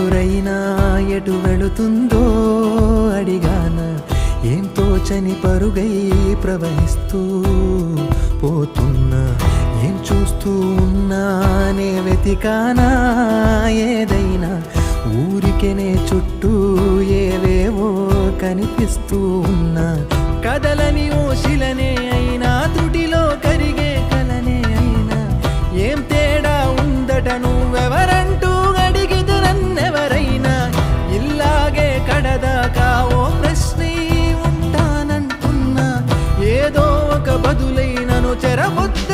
ఊరైనా ఎటు వెళుతుందో అడిగాన, ఏం తోచని పరుగై ప్రవహిస్తూ పోతున్నా. ఏం చూస్తూ ఉన్నానే వెతికానా ఏదైనా, ఊరికెనే చుట్టూ ఏవేవో కనిపిస్తూ ఉన్నా. కదలని ఓశిలనే అయినా, త్రుటిలో కరిగే కలనే అయినా, ఏం తేడా ఉందట నువ్వెవరంటూ అడిగితే నన్నెవరైనా. ఇల్లాగే కడదాకా ఓ ప్రశ్నే ఉంటానంటున్నా, ఏదో ఒక బదులైనను చెరబొచ్చు